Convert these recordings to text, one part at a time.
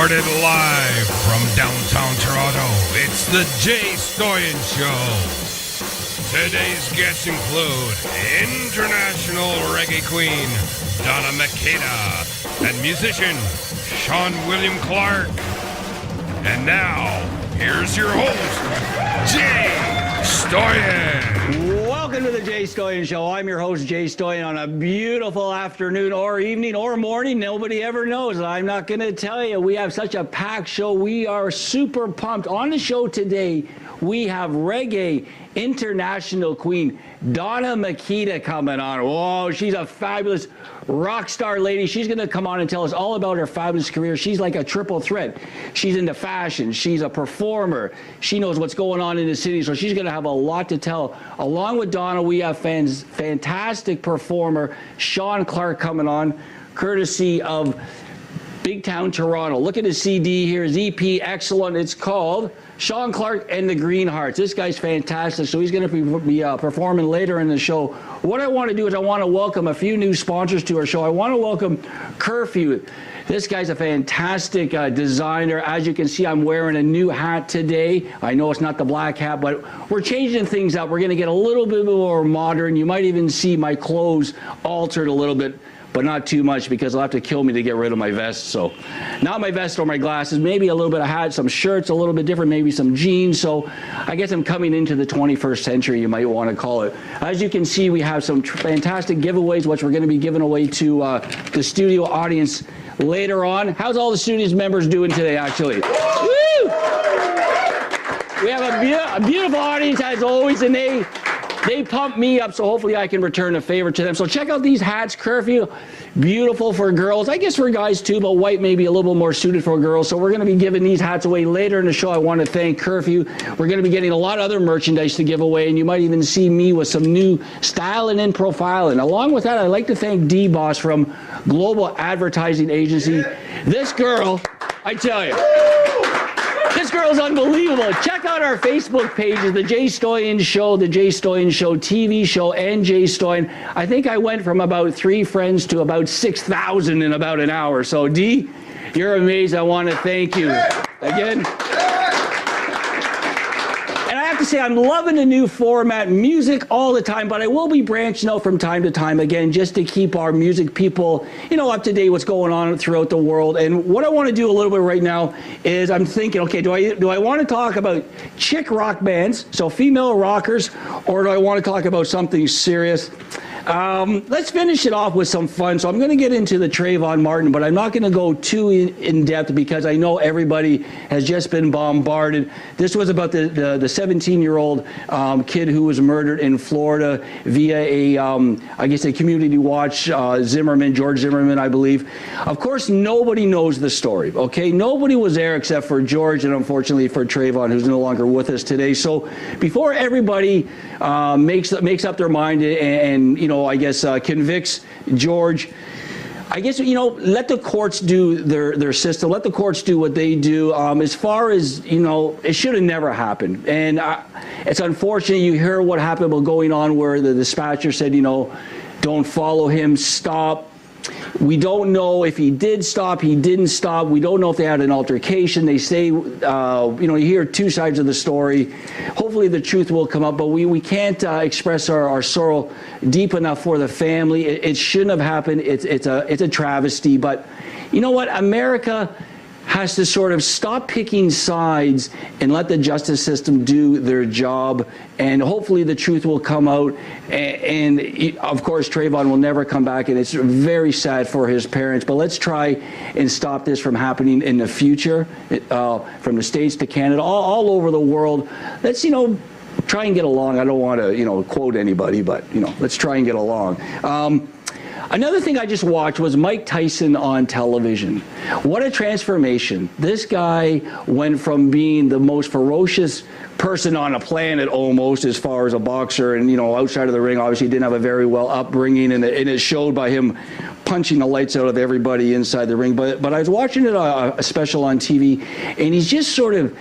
Recorded live from downtown Toronto, it's the Jay Stoyan Show. Today's guests include international reggae queen Donna MAKEDA and musician Sean William Clark. And now, here's your host, Jay Stoyan. Welcome to the Jay Stoyan Show. I'm your host, Jay Stoyan, on a beautiful afternoon or evening or morning. Nobody ever knows. I'm not going to tell you. We have such a packed show. We are super pumped. On the show today, we have reggae international queen Donna MAKEDA coming on. Whoa, she's a fabulous rock star lady. She's going to come on and tell us all about her fabulous career. She's like a triple threat. She's into fashion. She's a performer. She knows what's going on in the city, so she's going to have a lot to tell. Along with Donna, we have fantastic performer Sean Clark coming on, courtesy of Big Town Toronto. Look at his CD here, his EP, excellent. It's called Sean Clark and the Green Hearts. This guy's fantastic, so he's going to be performing later in the show. What I want to do is I want to welcome a few new sponsors to our show. I want to welcome Kurfuu. This guy's a fantastic designer. As you can see, I'm wearing a new hat today. I know it's not the black hat, but we're changing things up. We're going to get a little bit more modern. You might even see my clothes altered a little bit, but not too much, because they'll have to kill me to get rid of my vest. So not my vest or my glasses, maybe a little bit of hat, some shirts, a little bit different, maybe some jeans. So I guess I'm coming into the 21st century, you might want to call it. As you can see, we have some fantastic giveaways, which we're going to be giving away to the studio audience later on. How's all the studio members doing today, actually? Woo! We have a beautiful audience, as always, and they pump me up, so hopefully I can return a favor to them. So check out these hats, Kurfuu. Beautiful for girls. I guess for guys too, but white may be a little more suited for girls. So we're going to be giving these hats away later in the show. I want to thank Kurfuu. We're going to be getting a lot of other merchandise to give away, and you might even see me with some new styling and profiling. Along with that, I'd like to thank D-Boss from Global Advertising Agency. This girl, I tell you, this girl's unbelievable. Check out our Facebook pages, The Jay Stoyan Show, The Jay Stoyan Show TV show, and Jay Stoyan. I think I went from about 3 friends to about 6,000 in about an hour. So, D, you're amazing. I want to thank you again. And I have to say, I'm loving the new format, music all the time, but I will be branching out from time to time again, just to keep our music people, up to date what's going on throughout the world. And what I want to do a little bit right now is I'm thinking, okay, do I want to talk about chick rock bands, so female rockers, or do I want to talk about something serious? Let's finish it off with some fun. So I'm going to get into the Trayvon Martin, but I'm not going to go too in depth, because I know everybody has just been bombarded. This was about the 17-year-old kid who was murdered in Florida via I guess a community watch, George Zimmerman, I believe. Of course, nobody knows the story, okay? Nobody was there except for George, and unfortunately for Trayvon, who's no longer with us today. So before everybody makes up their mind and I guess convicts George, I guess, let the courts do their system. Let the courts do what they do. As far as, it should have never happened. And it's unfortunate. You hear what happened going on where the dispatcher said, don't follow him, stop. We don't know if he did stop, he didn't stop. We don't know if they had an altercation. They say, you hear 2 sides of the story. Hopefully the truth will come up, but we can't express our sorrow deep enough for the family. It shouldn't have happened. It's a travesty. But you know what? America has to sort of stop picking sides and let the justice system do their job, and hopefully the truth will come out. And of course, Trayvon will never come back, and it's very sad for his parents. But let's try and stop this from happening in the future, from the States to Canada, all over the world. Let's, try and get along. I don't want to, quote anybody, but, let's try and get along. Another thing I just watched was Mike Tyson on television. What a transformation. This guy went from being the most ferocious person on a planet almost, as far as a boxer, and outside of the ring obviously didn't have a very well upbringing, and it showed by him punching the lights out of everybody inside the ring. But I was watching a special on TV, and he's just sort of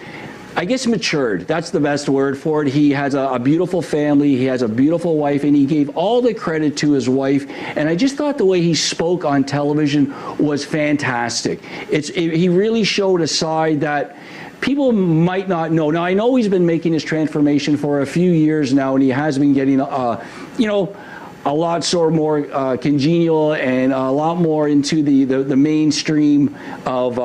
I guess matured. That's the best word for it. He has a beautiful family. He has a beautiful wife, and he gave all the credit to his wife. And I just thought the way he spoke on television was fantastic. He really showed a side that people might not know. Now, I know he's been making his transformation for a few years now, and he has been getting, you know, a lot sort of more congenial and a lot more into the mainstream of,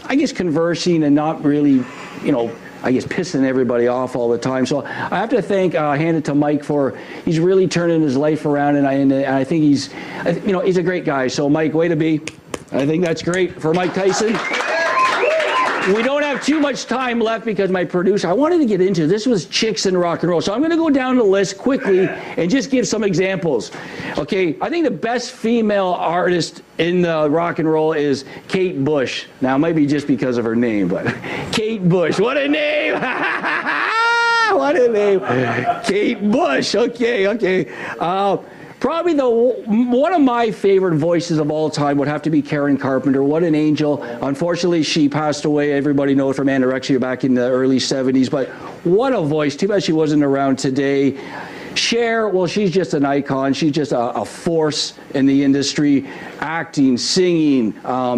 I guess, conversing and not really, you know, I guess pissing everybody off all the time. So I have to hand it to Mike he's really turning his life around, and I think he's a great guy. So Mike, way to be. I think that's great for Mike Tyson. We don't have too much time left because my producer, I wanted to get into this was chicks in rock and roll. So I'm going to go down the list quickly and just give some examples. Okay, I think the best female artist in the rock and roll is Kate Bush. Now, it might be just because of her name, but Kate Bush, what a name! What a name! Kate Bush, okay. Probably one of my favorite voices of all time would have to be Karen Carpenter. What an angel. Unfortunately, she passed away, everybody knows, from anorexia back in the early 70s. But what a voice. Too bad she wasn't around today. Cher, well, she's just an icon. She's just a force in the industry, acting, singing.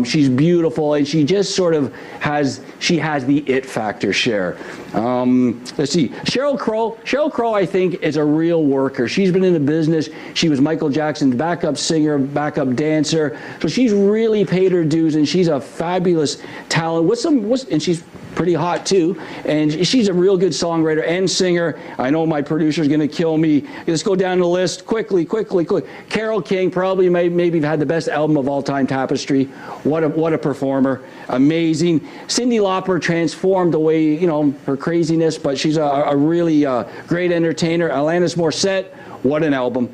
She's beautiful, and she just sort of has the it factor, Cher. Let's see, Sheryl Crow. Sheryl Crow, I think, is a real worker. She's been in the business. She was Michael Jackson's backup singer, backup dancer. So she's really paid her dues, and she's a fabulous talent. And she's pretty hot too, and she's a real good songwriter and singer. I know my producer's gonna kill me. Let's go down the list quickly. Carole King, probably maybe had the best album of all time, Tapestry. What a performer, amazing. Cyndi Lauper transformed the way, you know, her craziness, but she's a really great entertainer. Alanis Morissette, what an album.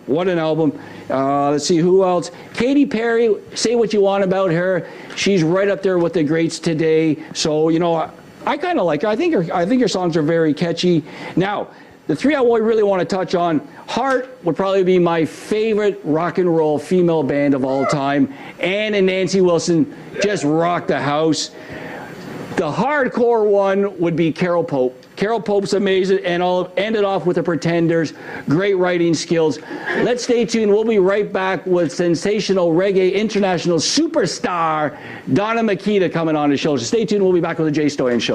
Let's see, who else? Katy Perry, say what you want about her. She's right up there with the greats today. So, you know, I kind of like her. I think her songs are very catchy. Now, the three I really want to touch on, Heart would probably be my favorite rock and roll female band of all time. Ann and Nancy Wilson just rocked the house. The hardcore one would be Carol Pope. Carol Pope's amazing, and I'll end it off with the Pretenders. Great writing skills. Let's stay tuned. We'll be right back with sensational reggae international superstar Donna Makeda coming on the show. So stay tuned. We'll be back with the Jay Stoyan Show.